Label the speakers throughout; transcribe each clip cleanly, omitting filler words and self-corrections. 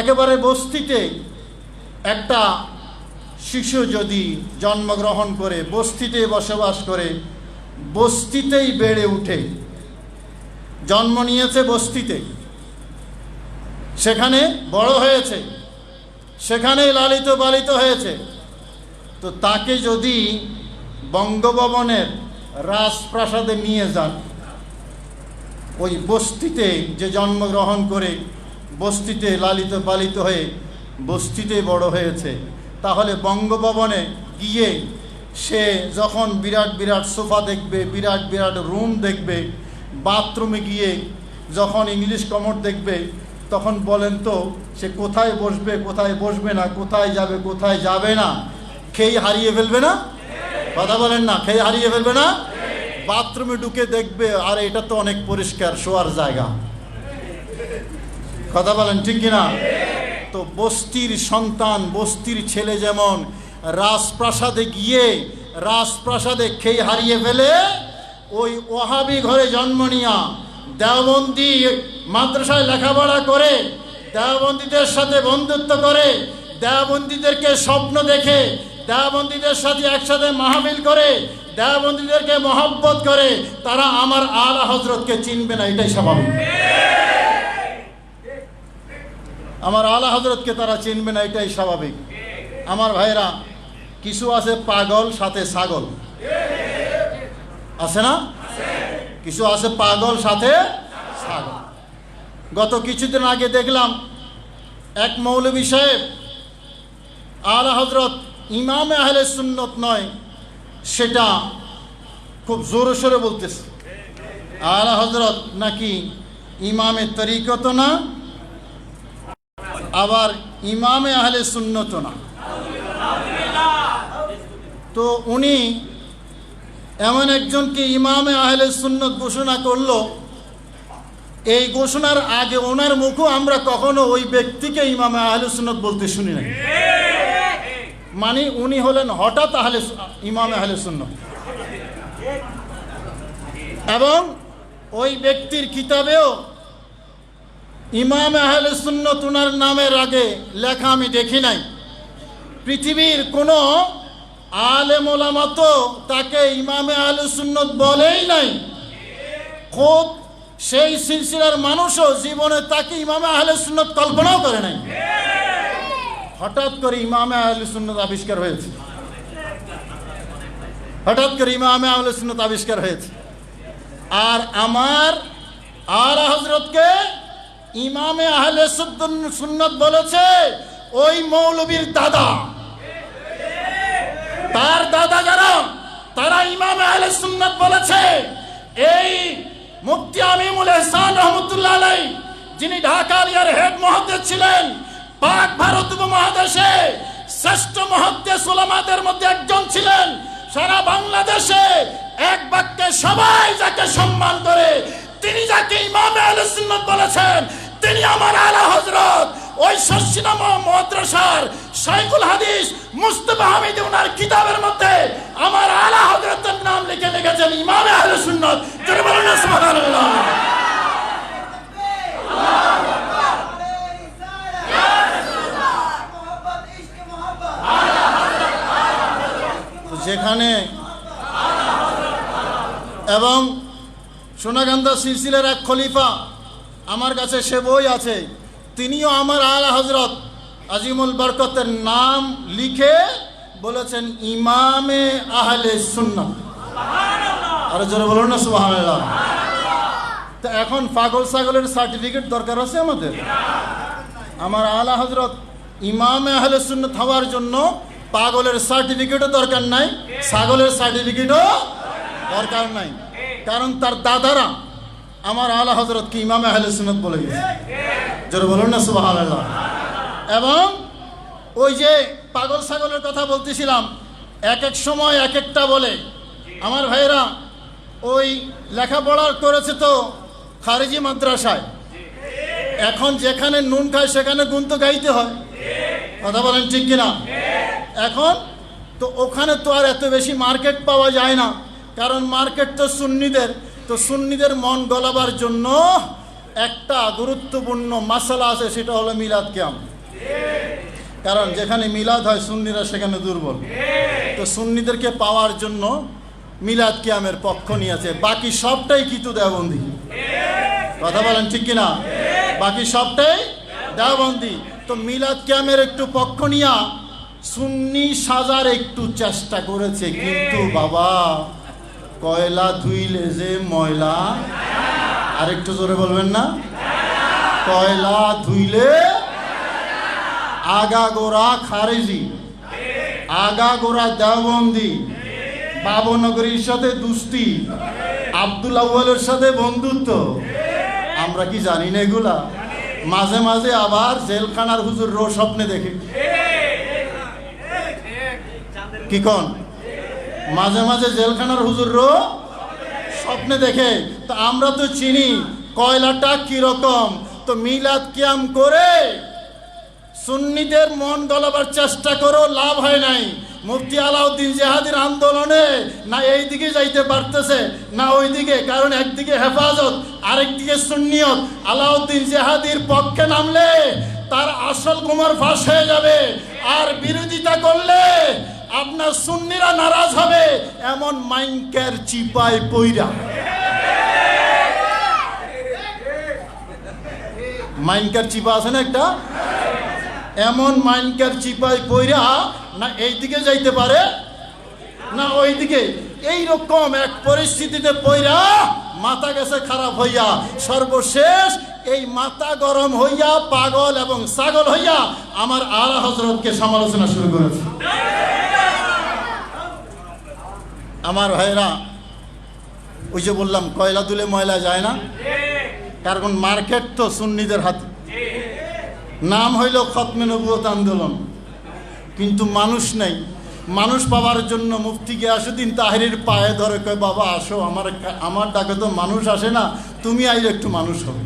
Speaker 1: একেবারে বস্তিতে একটা শিশু যদি জন্মগ্রহণ করে, বস্তিতে বসবাস করে, বস্তিতেই বেড়ে উঠে, জন্ম নিয়েছে বস্তিতে, সেখানে বড় হয়েছে, সেখানেই লালিত পালিত হয়েছে, তো তাকে যদি বঙ্গভবনের রাজপ্রাসাদে নিয়ে যান, ওই বস্তিতে যে জন্মগ্রহণ করে বস্তিতে লালিত পালিত হয়ে বস্তিতে বড় হয়েছে, তাহলে বঙ্গভবনে গিয়ে সে যখন বিরাট বিরাট সোফা দেখবে, বিরাট বিরাট রুম দেখবে, বাথরুমে গিয়ে যখন ইংলিশ কমোড দেখবে, তখন বলেন তো সে কোথায় বসবে, কোথায় বসবে না, কোথায় যাবে, কোথায় যাবে না, খেয়ে হারিয়ে ফেলবে না? কথা বলেন না, খেয়ে হারিয়ে ফেলবে না? বাথরুমে ঢুকে দেখবে, আর এটা তো অনেক পরিষ্কার, শোয়ার জায়গা। কথা বলেন ঠিক কিনা? তো বস্তির সন্তান, বস্তির ছেলে যেমন রাজপ্রাসাদে গিয়ে রাজপ্রাসাদে খেয়ে হারিয়ে ফেলে, ওই ওহাবি ঘরে জন্ম নিয়া দেওবন্দি মাদ্রাসায় লেখাপড়া করে, দেওবন্দিদের সাথে বন্ধুত্ব করে, দেওবন্দিদেরকে স্বপ্ন দেখে, দেওবন্দিদের সাথে একসাথে মাহফিল করে, দেওবন্দিদেরকে মহব্বত করে, তারা আমার আলা হযরতকে চিনবে না, এটাই স্বাভাবিক। আমার আলা হযরতকে তারা চিনবে না, এটাই স্বাভাবিক। আমার ভাইরা, কিছু আছে পাগল সাথে ছাগল, আছে না? কিছু আছে পাগল সাথে ছাগল। গত কিছুদিন আগে দেখলাম এক মৌলভী সাহেব আলা হযরত ইমামে আহলে সুন্নত নয়, সেটা খুব জোরে সোরে বলতেছে। আলা হযরত নাকি ইমামে তরিকত না, আবার ইমামে আহলে সুন্নত না। তো উনি এমন একজনকে ইমামে আহলে সুন্নত ঘোষণা করলো, এই ঘোষণার আগে ওনার মুখও আমরা কখনো ওই ব্যক্তিকে ইমামে আহলে সুন্নত বলতে শুনি নাই। মানে উনি হলেন হঠাৎ ইমামে আহলে সুন্নত, এবং ওই ব্যক্তির কিতাবেও ইমামে আহলে সুন্নত ওনার নামের আগে লেখা আমি দেখি নাই। পৃথিবীর কোনো আলেম ওলামা তো তাকে ইমামে আহলে সুন্নত বলেই নাই। খুব সেই সিলসিলার মানুষও জীবনে তাকে ইমামে আহলে সুন্নত কল্পনাও করে নাই। হঠাৎ করে ইমামে আহলে সুন্নত আবিষ্কার হয়েছে, হঠাৎ করে ইমামে আহলে সুন্নত আবিষ্কার হয়েছে। আর আমার আলা হযরতকে ইমামে আহলে সুন্নত বলেছে ওই মৌলবীর দাদা, তার দাদা যারা, তারা ইমামে আহলে সুন্নত বলেছে। এই মুফতি আমিনুল ইহসান রহমাতুল্লাহ আলাইহি, যিনি ঢাকা আলিয়ার হেড মুহাদ্দিস ছিলেন, পাক ভারত উপমহাদেশে শ্রেষ্ঠ মুহাদ্দিস উলামাদের মধ্যে একজন ছিলেন। সারা বাংলাদেশে এক বাক্যে সবাই যাকে সম্মান করে, তিনি যাকে ইমামে আহলে সুন্নাত বলেছেন, তিনি আমার আলা হযরত। ওই শর্ষিনা মাদ্রাসার শাইখুল হাদিস মুস্তাফা হামিদ ওনার কিতাবের মধ্যে আমার আলা হযরতের নাম লিখে লিখেছেন ইমামে আহলে সুন্নাত। জোরে বলুন না সুবহানাল্লাহ। যেখানে এবং সোনাগান্ধা সিলসিলার এক খলিফা, আমার কাছে সে বই আছে, তিনিও আমার আলা হযরত আজিমুল বরকতের নাম লিখে বলেছেন ইমামে আহলে সুন্নাত। আরে জোরে বলুন না সুবহানাল্লাহ। তো এখন পাগল ছাগলের সার্টিফিকেট দরকার আছে আমাদের? আমার আলা হযরত ইমামে আহলে সুন্নাত হওয়ার জন্য পাগলের সার্টিফিকেটও দরকার নাই, ছাগলের সার্টিফিকেটও দরকার নাই। কারণ তার দাদারা আমার আলা হযরতকে ইমামে আহলে সুন্নাত বলে গেছে। জোরে বলুন না সুবহানাল্লাহ। এবং ওই যে পাগল ছাগলের কথা বলতেছিলাম, এক এক সময় এক একটা বলে। আমার ভাইয়েরা ওই লেখাপড়া করেছে তো খারিজি মাদ্রাসায়, এখন যেখানে নুন খায় সেখানে গুণ তো গাইতে হয়। কথা বলেন ঠিক কিনা? এখন তো ওখানে তো আর এত বেশি মার্কেট পাওয়া যায় না, কারণ মার্কেট তো সুন্নিদের। তো সুন্নিদের মন গলাবার জন্য একটা গুরুত্বপূর্ণ মাসালা আছে, সেটা হলো মিলাদ কিয়াম। কারণ যেখানে মিলাদ হয় সুন্নিরা সেখানে দুর্বল, তো সুন্নিদেরকে পাওয়ার জন্য মিলাদ কিয়ামের পক্ষ নিয়েছে। বাকি সবটাই কিন্তু দেওবন্দি। কথা বলেন ঠিক কিনা? বাকি সবটাই দেওবন্দি। তো মিলাদ কিয়ামের একটু পক্ষ নিয়া সুন্নি সাজার একটু চেষ্টা করেছে, কিন্তু বাবা কয়লা ধুইলে যে ময়লা, আরেকটু জোরে বলবেন না? কয়লা ধুইলে আগাগোড়া খারেজি, আগাগোড়া দেওবন্দি, বাবনগরীর সাথে দুস্তি, আব্দুল আউয়ালের সাথে বন্ধুত্ব। আমরা কি জানি না এগুলা? মাঝে মাঝে আবার জেলখানার হুজুর রো স্বপ্নে দেখি, কি কন? মাঝে মাঝে জেলখানার হুজুর রো স্বপ্নে দেখে। তো আমরা তো চিনি কয়লাটা কিরকম। তো মিলাদ কিয়াম করে সুন্নিদের মন গলাবার চেষ্টা করো, লাভ হয় নাই। মুফতি আলাউদ্দিন জেহাদির আন্দোলনে না এই দিকে যাইতে পারতেছে না ওই দিকে, কারণ একদিকে হেফাজত আরেকদিকে সুন্নিয়ত। আলাউদ্দিন জেহাদির পক্ষে নামলে তার আসল কুমার ফাঁস হয়ে যাবে, আর বিরোধিতা করলে আপনার সুন্নিরা নারাজ হবে। এমন মাইনকার চিপায় পইরা, মাইনকার চিপা আছে না একটা, এমন মাইনকার চিপায় পইরা না এই দিকে যাইতে পারে না ওই দিকে। এইরকম এক পরিস্থিতিতে পইরা মাথা গেছে খারাপ হইয়া, সর্বশেষ এই মাথা গরম হইয়া পাগল এবং ছাগল হইয়া আমার আলা হযরতকে সমালোচনা শুরু করেছে। আমার ভাইরা, ওই যে বললাম কয়লা তুলে ময়লা যায় না, কারণ মার্কেট তো সুন্নিদের হাতে। নাম হইল খতমে নবুয়ত আন্দোলন, কিন্তু মানুষ নেই। মানুষ পাওয়ার জন্য মুফতি গিয়াসউদ্দিন তাহেরীর পায়ে ধরে কয়, বাবা আসো, আমার ডাকে তো মানুষ আসে না, তুমি আইলে একটু মানুষ হবে।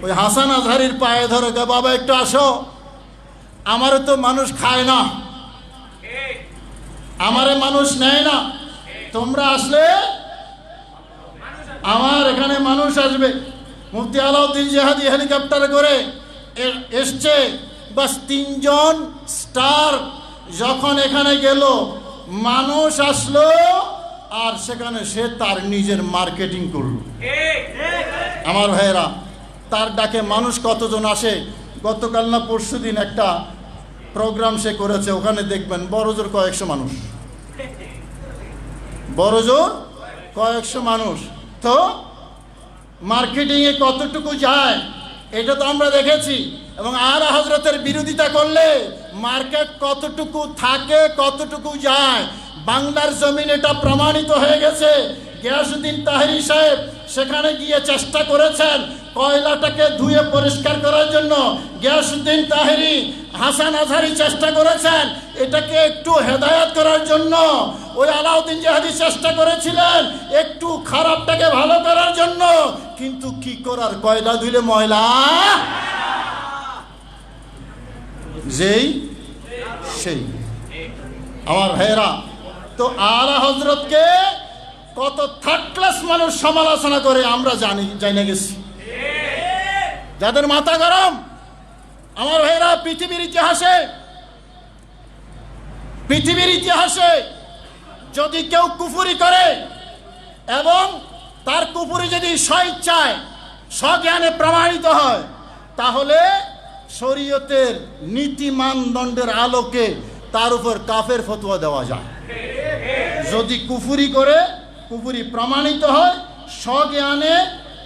Speaker 1: ওই হাসান আজহারির পায়ে ধরে কয়, বাবা একটু আসো, আমারে তো মানুষ খায় না, আমারে মানুষ নেয় না, তোমরা আসলে আমার এখানে মানুষ আসবে। মুফতি আলাউদ্দিন জেহাদি হেলিকপ্টারে করে এসছে, বাস 3 জন স্টার যখন এখানে গেল, মানুষ আসলো, আর সেখানে সে তার নিজের মার্কেটিং করলো। আমার ভাইয়েরা, তার ডাকে মানুষ কতজন আসে? গতকাল না পরশু দিন একটা প্রোগ্রাম সে করেছে, ওখানে দেখবেন বড়জোর কয়েকশো মানুষ, বড়জোর কয়েকশো মানুষ। তো মার্কেটিংয়ে কতটুকু যায় এটা তো আমরা দেখেছি, এবং আলা হযরতের বিরোধিতা করলে মার্কেট কতটুকু থাকে, কতটুকু যায়, বাংলার জমিন এটা প্রমাণিত হয়ে গেছে। গিয়াসউদ্দিন তাহেরী সাহেব সেখানে গিয়ে চেষ্টা করেছেন কয়লাটাকে ধুয়ে পরিষ্কার করার জন্য। গিয়াসউদ্দিন তাহেরী, হাসান আজহারি চেষ্টা করেছেন এটাকে একটু হেদায়েত করার জন্য। ওই আলাউদ্দিন জেহাদি চেষ্টা করেছিলেন একটু খারাপটাকে ভালো করার জন্য, কিন্তু কি করার, কয়লা ধুলে ময়লা যেই সেই। আমার ভাইয়েরা, তো আলা হযরতকে কত থার্ড ক্লাস মানুষ সমালোচনা করে আমরা জানি গেছি, যাদের মাথা গরম। আমার ভাইয়েরা, পৃথিবীর ইতিহাসে যদি কেউ কুফরি করে এবং তার কুফরি যদি স্বইচ্ছায় স্বজ্ঞানে প্রমাণিত হয়, তাহলে শরীয়তের নীতি মানদণ্ডের আলোকে তার উপর কাফের ফতোয়া দেওয়া যায়। যদি কুফরি করে, কুফরি প্রমাণিত হয়, স্বজ্ঞানে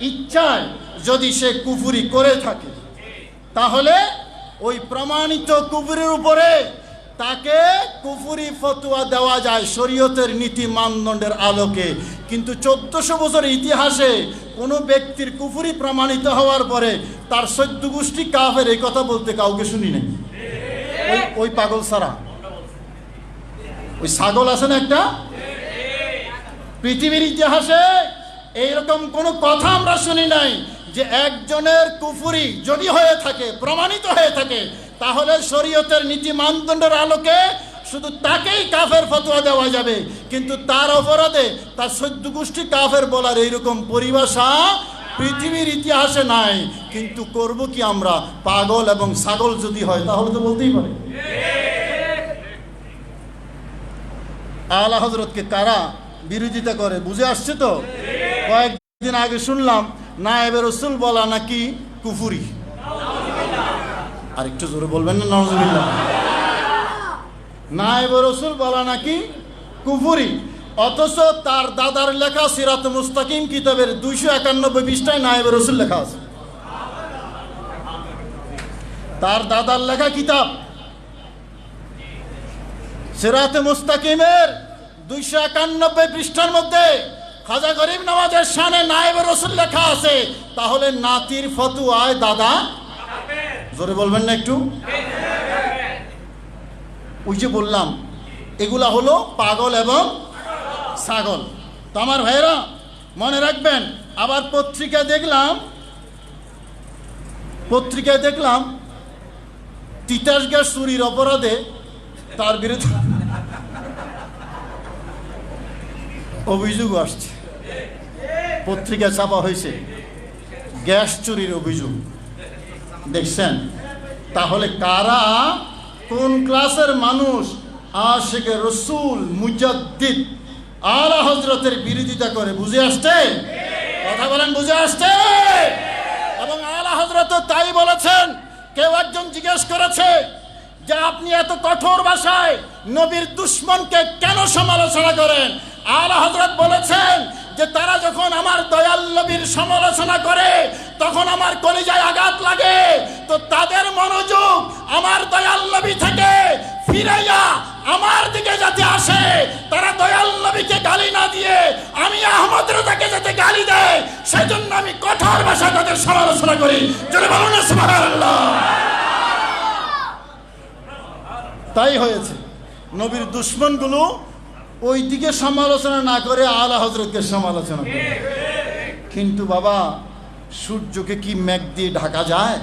Speaker 1: ইচ্ছায় যদি সে কুফরি করে থাকে, তাহলে ওই প্রমাণিত কুফরির উপরে তাকে কুফরি ফতোয়া দেওয়া যায় শরীয়তের নীতি মানদণ্ডের আলোকে। কিন্তু 1400 বছর ইতিহাসে কোনো ব্যক্তির কুফরি প্রমাণিত হওয়ার পরে তার 14 গোষ্ঠী কাফের, এই কথা বলতে কাউকে শুনি নাই। ওই পাগল ছাড়া, ওই ছাগল আছে না একটা, পৃথিবীর ইতিহাসে এইরকম কোনো কথা আমরা শুনি নাই যে একজনের কুফরি যদি হয়ে থাকে, প্রমাণিত হয়ে থাকে, তাহলে শরীয়তের নীতি মানদণ্ডের আলোকে শুধু তাকেই কাফের ফতোয়া দেওয়া যাবে, কিন্তু তার অপরাধে তার 14 গোষ্ঠী কাফের বলার এইরকম পরিভাষা পৃথিবীর ইতিহাসে নাই। কিন্তু করব কি আমরা? পাগল এবং ছাগল যদি হয় তাহলে তো বলতেই পারে। আলা হযরতকে কারা বিরোধিতা করে বুঝে আসছে তো? কয়েকদিন আগে শুনলাম নায়েবে রাসূল বলা নাকি কুফরি। আর একটু জোরে বলবেন না নাউজুবিল্লাহ। নায়েবে রাসূল বলা নাকি কুফরি, অথচ তার দাদার লেখা সিরাত মুস্তাকিম কিতাবের 291 পৃষ্ঠায় নায়েবে রাসূল লেখা আছে। তার দাদার লেখা কিতাব সিরাত মুস্তাকিমের 291 পৃষ্ঠার মধ্যে খাজা গরিব নওয়াজের শানে নায়েবে রাসূল লেখা আছে। তাহলে নাতির ফতোয়ায় দাদা, জোরে বলবেন না একটু? ওই যে বললাম এগুলা হলো পাগল এবং ছাগল। তো আমার ভাইরা মনে রাখবেন। আবার পত্রিকায় দেখলাম তিতাস গ্যাস চুরির অপরাধে তার বিরুদ্ধে অভিযোগ আসছে, পত্রিকায় ছাপা হয়েছে গ্যাস চুরির অভিযোগ। দেখছেন? তাহলে কারা, কোন ক্লাসের মানুষ আশিকে রসুল মুজাদ্দিদ আলা হযরতের বিরোধিতা করে? বুঝে আসছে? কথা বলেন, বুঝে আসছে? এবং আলা হযরত তাই বলেছেন। কেউ একজন জিজ্ঞেস করেছে যে আপনি এত কঠোর ভাষায় নবীর দুশমনকে কেন সমালোচনা করেন? আলা হযরত বলেছেন যে তারা যখন আমার দয়াল নবীর সমালোচনা করে তখন আমার কলিজায় আঘাত লাগে। তো তাদের মনোযোগ আমার দয়াল নবী থেকে ফিরাইয়া আমার দিকে যাতে আসে, তারা দয়াল নবীকে গালি না দিয়ে আমি আহমদ রেজাকে যাতে গালি দেয়, সেজন্য আমি কঠোর ভাষায় তাদের সমালোচনা করি। জোরে বলুন না সুবহানাল্লাহ। তাই হয়েছে, নবীর দুশমনগুলো ওই দিকে সমালোচনা না করে আলা হযরতকে সমালোচনা করে। কিন্তু বাবা, সূর্যকে কি মেঘ দিয়ে ঢাকা যায়?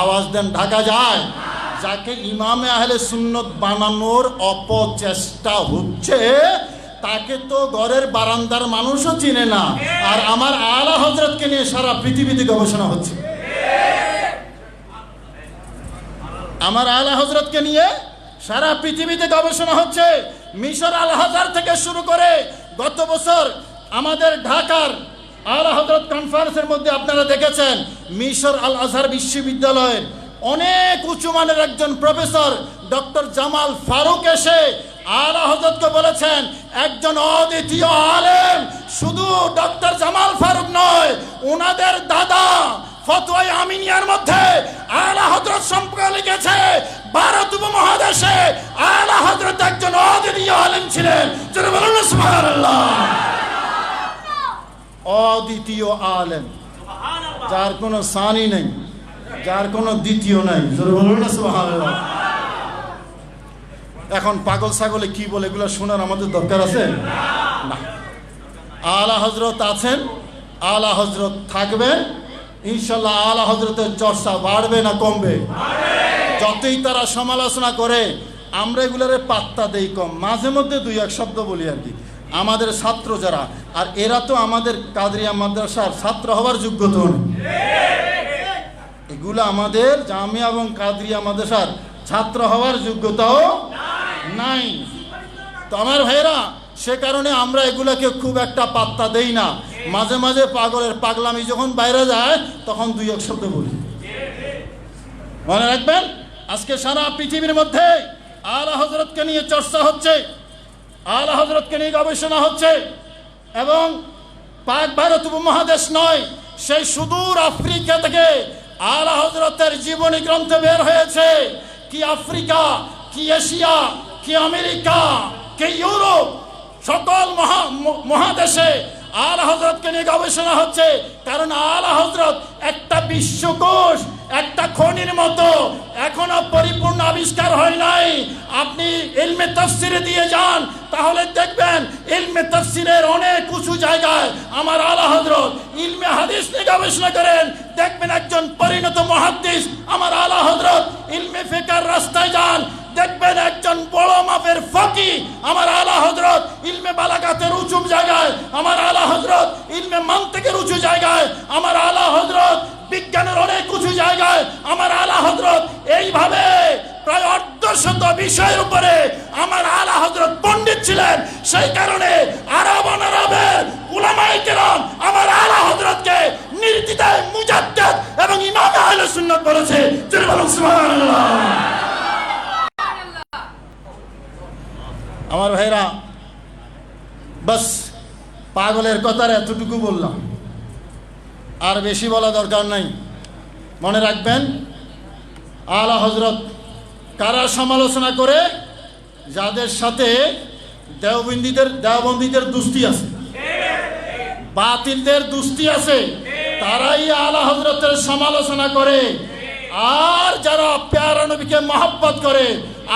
Speaker 1: আওয়াজ দেন, ঢাকা যায়? যাকে ইমামে আহলে সুন্নত বানানোর অপচেষ্টা হচ্ছে তাকে তো ঘরের বারান্দার মানুষও চিনে না। আর আমার আলা হযরতকে নিয়ে সারা পৃথিবীতে গবেষণা হচ্ছে। আমার আলা হযরতকে নিয়ে সারা পৃথিবীতে গবেষণা হচ্ছে। মিশর আল হাজার থেকে শুরু করে গত বছর আমাদের ঢাকার আলা হযরত কনফারেন্সের মধ্যে আপনারা দেখেছেন মিশর আল আজহার বিশ্ববিদ্যালয়ের অনেক উঁচু মানের একজন প্রফেসর ডক্টর জামাল ফারুক এসে আলা হযরতকে বলেছেন একজন অদ্বিতীয় আলেম। শুধু ডক্টর জামাল ফারুক নয়, ওনাদের দাদা ফতোয়ায়ে আমিনিয়ার মধ্যে আলা হযরত সম্পর্কে লিখেছে ভারত উপমহাদেশে আলা হযরত একজন অদ্বিতীয় আলেম ছিলেন। জোরে বলুন না সুবহানাল্লাহ। অদ্বিতীয় আলেম, যার কোনো সানি নেই, যার কোনো দ্বিতীয় নাই। জোরে বলুন না সুবহানাল্লাহ। এখন পাগল ছাগলে কি বলে এগুলো শোনার আমাদের দরকার আছে না। আলা হযরত আছেন, আলা হযরত থাকবেন ইনশাআল্লাহ। আলা হযরতের চর্চা বাড়বে না কমবে? যতই তারা সমালোচনা করে আমরা এগুলোরে পাত্তা দেই কম, মাঝে মধ্যে দুই এক শব্দ বলি আর কি। আমাদের ছাত্র যারা, আর এরা তো আমাদের কাদরিয়া মাদ্রাসার ছাত্র হওয়ার যোগ্যতা নেই। এগুলো আমাদের জামিয়া এবং কাদরিয়া মাদ্রাসার ছাত্র হওয়ার যোগ্যতাও নাই। তো আমার ভাইরা, সে কারণে আমরা এগুলাকে খুব একটা পাত্তা দেই না। মাঝে মাঝে পাগলের পাগলামি যখন বাইরে যায় তখন দুই এক শব্দ বলি। মনে রাখবেন, আজকে সারা পৃথিবীর মধ্যে আলা হযরতকে নিয়ে চর্চা হচ্ছে, আলা হযরতকে নিয়ে গবেষণা হচ্ছে। এবং পাক ভারত উপমহাদেশ নয়, সেই সুদূর আফ্রিকা থেকে আলা হযরতের জীবনী গ্রন্থ বের হয়েছে। কি আফ্রিকা, কি এশিয়া, কি আমেরিকা, কি ইউরোপ, সকল মহাদেশে আলা হযরতকে নিয়ে গবেষণা হচ্ছে। কারণ আলা হযরত একটা বিশ্বকোষ, একটা খনির মতো, এখনো পরিপূর্ণ আবিষ্কার হয় নাই। আপনি ইলমে তাফসিরে দিয়ে যান, তাহলে দেখবেন ইলমে তাফসিরের অনেক উঁচু জায়গায় আমার আলা হযরত। ইলমে হাদিস নিয়ে গবেষণা করেন, দেখবেন একজন পরিণত মুহাদ্দিস আমার আলা হযরত। ইলমে ফিকহের রাস্তায় যান, দেখবেন একজন বড় মাপের ফকি আমার আলা হযরত। ইলমে ইলমে বালাগাতের উঁচু জায়গায় আমার আলা হযরত, ইলমে মানতিকের উঁচু জায়গায় আমার আলা হযরত, বিজ্ঞানের অনেক উঁচু জায়গায় আমার আলা হযরত, এইভাবে প্রায় অর্ধশত বিষয়ের উপরে আমার আলা হযরত পণ্ডিত ছিলেন। সেই কারণে আরব অনারবের উলামায়ে কেরাম আমার আলা হযরতকে নির্দ্বিধায় মুজাদ্দিদ এবং ইমাম আহলে সুন্নাত বলেছে। জোরে বলুন সুবহানাল্লাহ। আমার ভাইরা, বাস পাগলের কথার এতটুকু বললাম, আর বেশি বলা দরকার নাই। মনে রাখবেন, আলা হযরত কারা সমালোচনা করে? যাদের সাথে দেওবন্দীদের দুস্তি আছে, বাতিলদের দুস্তি আছে, তারাই আলা হযরতের সমালোচনা করে। আর যারা প্যারা নবীকে মহব্বত করে,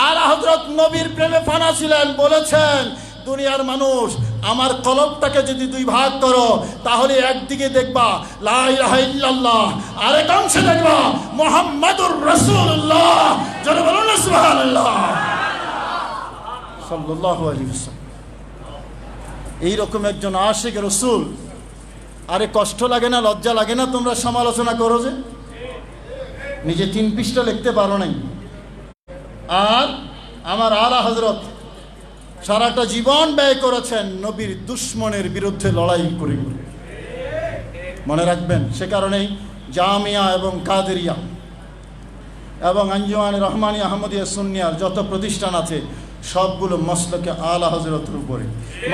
Speaker 1: আলা হযরত নবীর প্রেমে ফানা ছিলেন, বলেছেন দুনিয়ার মানুষ আমার কলবটাকে যদি দুই ভাগ করো তাহলে একদিকে দেখবা লা ইলাহা ইল্লাল্লাহ, আরেক অংশে দেখবা মুহাম্মাদুর রাসূলুল্লাহ। জোরে বলুন না সুবহানাল্লাহ সাল্লাল্লাহু আলাইহি ওয়াসাল্লাম। এইরকম একজন আশিক রাসূল, আরে কষ্ট লাগে না, লজ্জা লাগে না তোমরা সমালোচনা করো যে? নিজে 3 পৃষ্ঠা লিখতে পারো নাই, আর আমার আলা হযরত সারাটা জীবন ব্যয় করেছেন নবীর দুশ্মনের বিরুদ্ধে লড়াই করে। মনে রাখবেন, সে কারণেই জামিয়া এবং কাদেরিয়া এবং আঞ্জুমানে রহমানিয়া আহমদিয়া সুন্নিয়ার যত প্রতিষ্ঠান আছে সবগুলো মসলকে আলা হযরতের উপরে।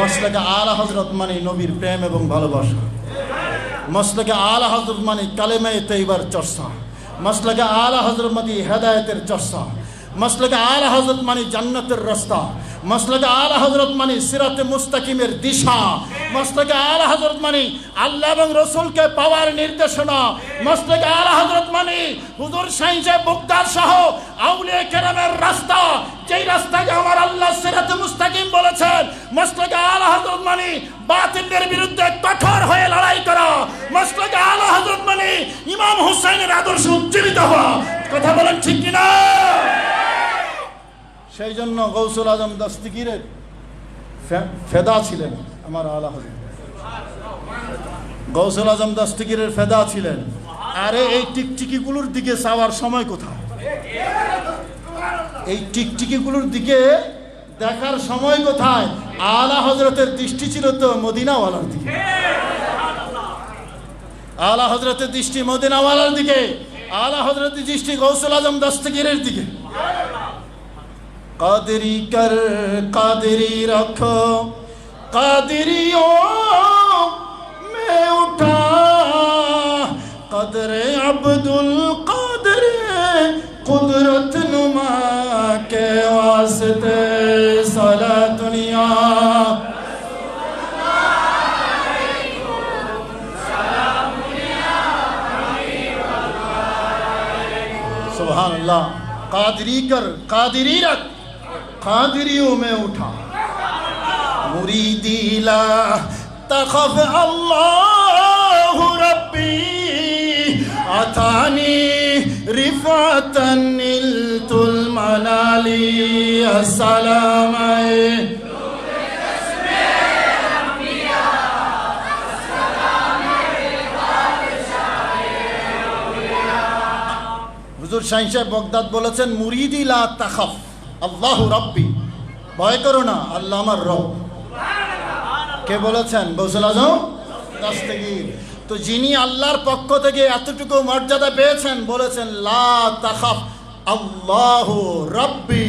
Speaker 1: মসলকে আলা হযরত মানে নবীর প্রেম এবং ভালোবাসা। মসলকে আলা হযরত মানে কালেমায়ে তাইয়্যিবার চর্চা। মসলকে আলা হযরত মানে হেদায়েতের চর্চা। মসলকে আলা হযরত মানে জান্নাতের রাস্তা। মসলকে আলা হযরত মানে সিরাতে মুস্তাকিমের দিশা। মসলকে আলা হযরত মানে আল্লাহ এবং রাসূলকে পাওয়ার নির্দেশনা। মসলকে আলা হযরত মানে হুজুর সাইয়েদে বুগদার সহ আউলিয়া কেরামের রাস্তা, যেই রাস্তাকে আমার আল্লাহ সিরাতে মুস্তাকিম বলেছেন। মসলকে আলা হযরত মানে বাতিলদের বিরুদ্ধে কঠোর হয়ে লড়াই করা। মসলকে আলা হযরত মানে ইমাম হুসাইনের আদর্শ উজ্জীবিত হওয়া। কথা বলেন ঠিক কিনা? সেই জন্য গৌসুল আজম দস্তগীরের ফেদা ছিলেন আমার আলা হযরত। গৌসুল আজম দস্তগীরের ফেদা ছিলেন। আরে এই টিকটিকিগুলোর দিকে চাওয়ার সময় কোথায়? এই টিকটিকিগুলোর দিকে দেখার সময় কোথায়? আলা হযরতের দৃষ্টি ছিল তো মদিনাওয়ালার দিকে। আলা হযরতের দৃষ্টি মদিনাওয়ালার দিকে, আলা হযরতের দৃষ্টি গৌসুল আজম দস্তগীরের দিকে। কাদেরি কর কাদেরি রাখো, কাদেরিও মে উঠা, কদরে আব্দুল কাদের কুদরত নুমা কে ওয়াসতে সালা দুনিয়া। सुभान अल्लाह। कादरी कर कादरी रख, कादरियों में उठा, मुरीदी ला तखफ अल्लाह रब्बी अतानी रिफातन निलतुल मनाली अस्सलाम। হুজুর শাহী সাহেব বগদাদ বলেছেন, মুরিদি লা তাখাফ আল্লাহু রাব্বি, ভয় করো না, আল্লাহ আমার রব। কে বলেছেন? গৌসুল আজম দস্তগীর। তো যিনি আল্লাহর পক্ষ থেকে এতটুকু মর্যাদা পেয়েছেন, বলেছেন লা তাখাফ আল্লাহু রাব্বি।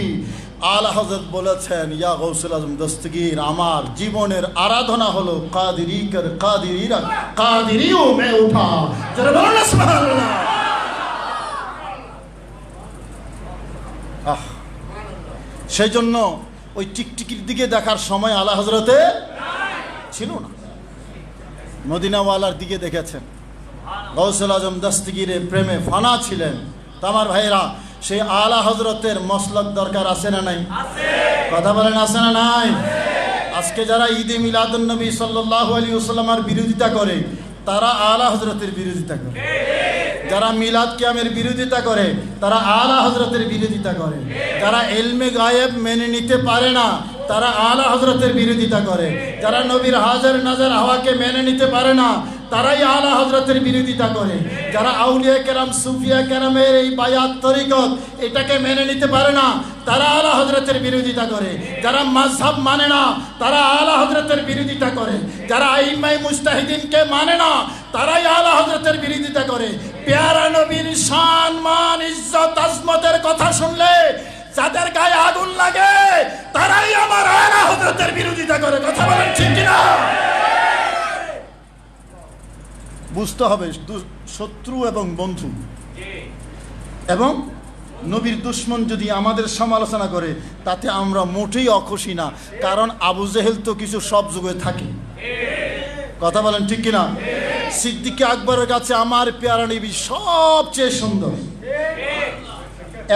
Speaker 1: আলা হযরত বলেছেন, ইয়া গৌসুল আজম দস্তগীর, আমার জীবনের আরাধনা হলো কাদেরি কর কাদেরি রাখ, কাদেরিও মে উঠা। যারা বলেন না সুবহানাল্লাহ। সেই জন্য ওই টিকটিকির দিকে দেখার সময় আলা হযরতে ছিল না, মদিনাওয়ালার দিকে দেখেছেন। গৌসুল আজম দস্তগীরের প্রেমে ফানা ছিলেন। তো আমার ভাইরা, সেই আলা হযরতের মসলক দরকার আছে না নাই? কথা বলেন আছে না নাই? আজকে যারা ঈদে মিলাদুন নবী সাল্লাল্লাহু আলাইহি ওয়াসাল্লামের বিরোধিতা করে, তারা আলা হযরতের বিরোধিতা করে। যারা মিলাদ কিয়ামের বিরোধিতা করে, তারা আলা হযরতের বিরোধিতা করে। যারা ইলমে গায়েব মেনে নিতে পারে না, তারা আলা হযরতের বিরোধিতা করে। যারা নবীর হাজার নাজার হাওয়াকে মেনে নিতে পারে না, তারাই আলা হযরতের বিরোধিতা করে। যারা আউলিয়া কেরাম সুফিয়া কেরামের এই বায়াত তরিকত এটাকে মেনে নিতে পারে না, তারা আলা হযরতের বিরোধিতা করে। যারা মাযহাব মানে না, তারা আলা হযরতের বিরোধিতা করে। যারা আইম্মায়ে মুজতাহিদিনকে মানে না, তারাই আলা হযরতের বিরোধিতা করে। প্যারা নবীর শান মান ইজ্জত আজমতের কথা শুনলে যাদের গায়ে আগুন লাগে, তারাই আমার আলা হযরতের বিরোধিতা করে। কথা বলেন ঠিক কিনা? বুঝতে হবে শত্রু এবং বন্ধু এবং নবীর দুশ্মন যদি আমাদের সমালোচনা করে, তাতে আমরা মোটেই অখুশি না। কারণ আবু জেহেল তো কিছু সব যুগে থাকে। কথা বলেন ঠিক কিনা? সিদ্দিক আকবরের কাছে আমার পেয়ারা নবী সবচেয়ে সুন্দর।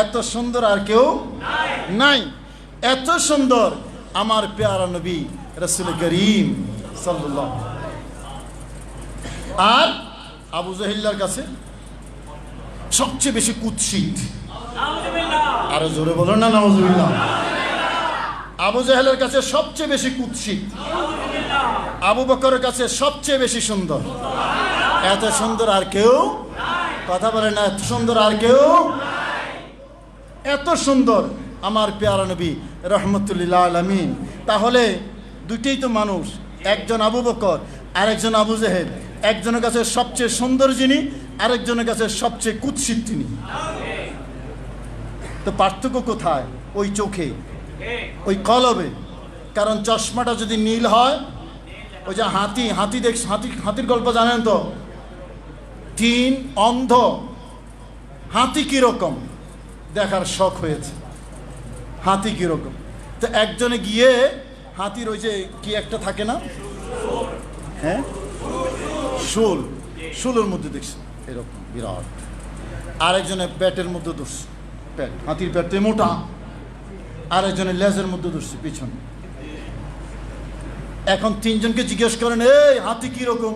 Speaker 1: এত সুন্দর আর কেউ নাই। এত সুন্দর আমার পেয়ারা নবী রাসূল করিম সাল্লাল্লাহু। আর আবু জেহেলের কাছে সবচেয়ে বেশি কুৎসিত। আরো জোরে বলো না নাউজুবিল্লাহ। আবু জেহেলের কাছে সবচেয়ে বেশি কুৎসিত। আবু বকরের কাছে সবচেয়ে বেশি সুন্দর। এত সুন্দর আর কেউ, কথা বলে না, এত সুন্দর আর কেউ। এত সুন্দর আমার পেয়ারা নবী রহমতুল্লিল আলামিন। তাহলে দুইটাই তো মানুষ, একজন আবু বকর আরেকজন আবু জেহেল। একজনের কাছে সবচেয়ে সুন্দর যিনি, আরেকজনের কাছে সবচেয়ে কুৎসিত তিনি। তো পার্থক্য কোথায়? ওই চোখে, ওই কলবে। কারণ চশমাটা যদি নীল হয়, ওই যে হাতি হাতির গল্প জানেন তো? তিন অন্ধ হাতি কিরকম দেখার শখ হয়েছে। হাতি কিরকম? তো একজনে গিয়ে হাতির ওই যে কি একটা থাকে না, হ্যাঁ, শুলের মধ্যে দেখছে এরকম বিরাট। আরেকজনের পেটের মধ্যে ধরছে, পেট, হাতির পেটে মোটা। আরেকজনের লেজের মধ্যে ধরছে পিছনে। এখন তিনজনকে জিজ্ঞেস করেন, এই হাতি কি রকম?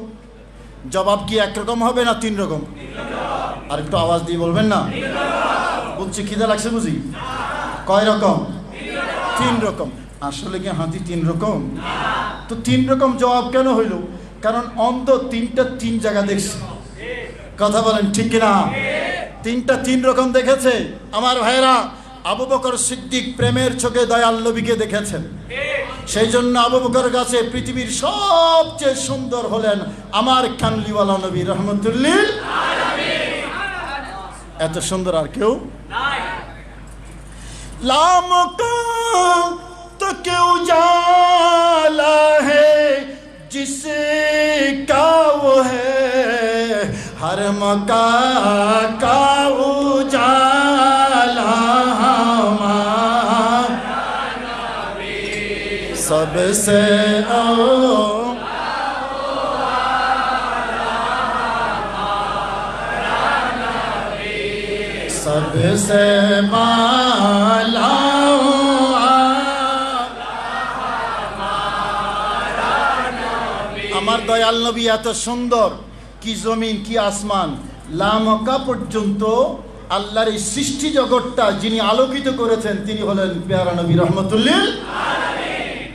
Speaker 1: জবাব কি একরকম হবে না তিন রকম? আর একটু আওয়াজ দিয়ে বলবেন না? বলছি খিদে লাগছে বুঝি? কয় রকম? তিন রকম। আসলে কি হাতি তিন রকম? তো তিন রকম জবাব কেন হইল? কারণ অন্ধ তিন জায়গা দেখছে। কথা বলেন ঠিক কিনা? তিন রকম দেখেছে। আমার ভাইরা, আবু বকর সিদ্দিক প্রেমের চোখে দয়াল নবীকে দেখেছেন। সেই জন্য আবু বকরের কাছে পৃথিবীর সবচেয়ে সুন্দর হলেন আমার কামলিওয়ালা নবী রহমতুল্লিল আলামিন। এত সুন্দর আর কেউ নাই। লামকা তো কেউ জালা হে जिसका वो है हर मका का उजाला सबसे सबसे माला আমার দয়াল নবী এত সুন্দর, কি জমিন কি আসমান, লামকা পর্যন্ত আল্লাহর এই সৃষ্টি জগৎটা যিনি আলোকিত করেছেন তিনি হলেন পেয়ারা নবী রহমতুল্লিল আলামিন।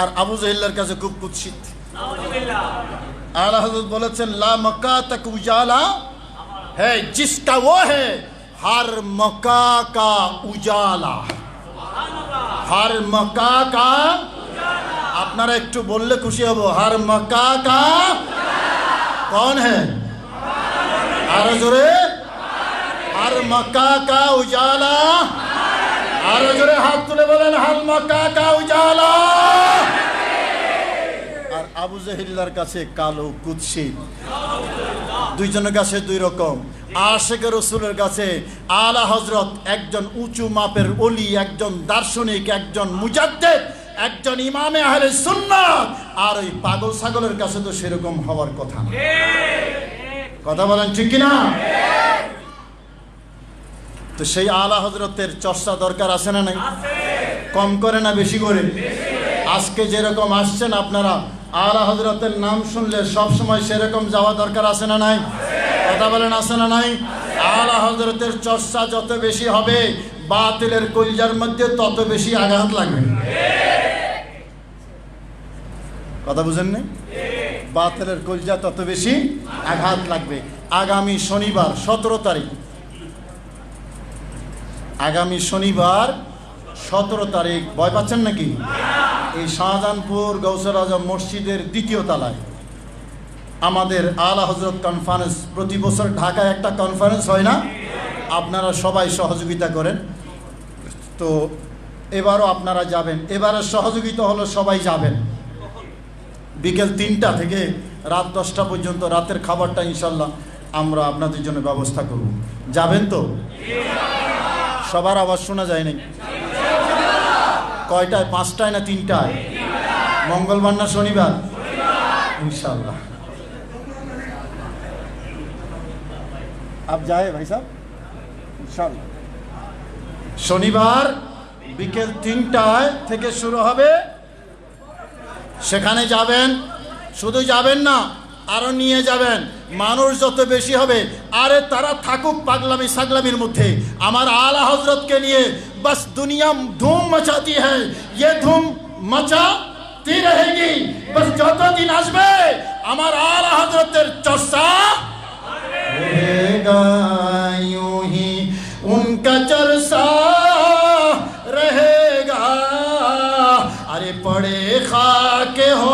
Speaker 1: আর আবু জেহেলের কাছে খুব কুৎসিত। আলা হযরত বলেছেন, লামকা তক উজালা है जिसका वो है हर मका का उजाला। हर मका का, আপনারা একটু বললে খুশি হব। हर मका का कौन है? আরো জোরে। हर मका का उजाला। আরো জোরে হাত তুলে বলেন, हर मका का उजाला। আর আবু জেহেলের কাছে কালো কুৎসিত। দুইজনের কাছে দুই রকম। আশিকে রাসূলের কাছে আলা হযরত একজন উঁচু মাপের ওলি, একজন দার্শনিক, একজন মুজাদ্দিদ, একজন ইমামে আহলে সুন্নাত। আর ওই পাগল ছাগলের কাছে তো সেরকম হওয়ার কথা না। কথা বলেন ঠিক কিনা? তো সেই আলা হযরতের চর্চা দরকার আছে না নাই? কম করে না বেশি করে? আজকে যেরকম আসছেন আপনারা, আলা হযরতের নাম শুনলে সব সময় সেরকম যাওয়া দরকার আছে না নাই? কথা বলেন আছে না নাই? আলা হযরতের চর্চা যত বেশি হবে, বাতিলের কলজার মধ্যে তত বেশি আঘাত লাগবে। কথা বুঝেন না? বাতিলের কলজা তত বেশি আঘাত লাগবে। আগামী শনিবার 17 তারিখ, আগামী শনিবার 17 তারিখ, ভয় পাচ্ছেন নাকি? এই শাহজাহানপুর গৌসুল আজম মসজিদের দ্বিতীয় তলায় আমাদের আলা হযরত কনফারেন্স, প্রতি বছর ঢাকায় একটা কনফারেন্স হয় না? আপনারা সবাই সহযোগিতা করেন, তো এবারও আপনারা যাবেন। এবারের সহযোগিতা হলো সবাই যাবেন। বিকেল 3টা থেকে রাত 10টা পর্যন্ত রাতের খাবারটা ইনশাল্লাহ আমরা আপনাদের জন্য ব্যবস্থা করব। যাবেন তো? সবার আওয়াজ শোনা যায় নাই। কয়টায়? 5টায় না 3টায়? মঙ্গলবার না শনিবার? इंशाल्लाह। आप जाए भाई साहब इंशाल्लाह। শনিবার বিকেল 3টায় থেকে শুরু হবে, সেখানে যাবেন। শুধু যাবেন না, আরো নিয়ে যাবেন। মানুষ যত বেশি হবে, আরে তারা থাকুক পাগলামি সাগলামির মধ্যে, আমার আলা হযরতকে নিয়ে बस दुनिया धूम मचाती है, ये धूम मचाती रहेगी। बस যতদিন আসবে আমার আলা হযরতের চর্চা रहेगा, यूं ही उनका चर्चा रहेगा। अरे पड़े खाके हो